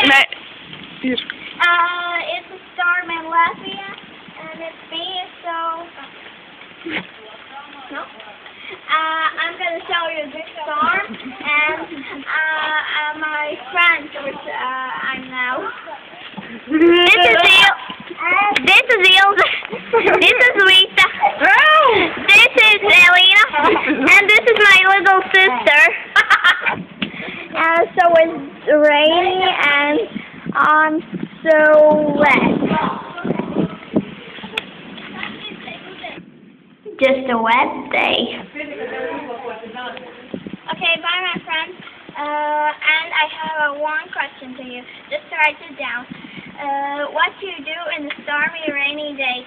It's a storm in Latvia, and it's me, so... No? I'm going to show you this storm, and my friend, which I'm now. This is Ilse. This is Rita. This is Elena. And this is my little sister. So it's rainy, and I'm so wet. Just a wet day. Okay, bye, my friend. And I have one question to you. Just write it down. What do you do in a stormy, rainy day?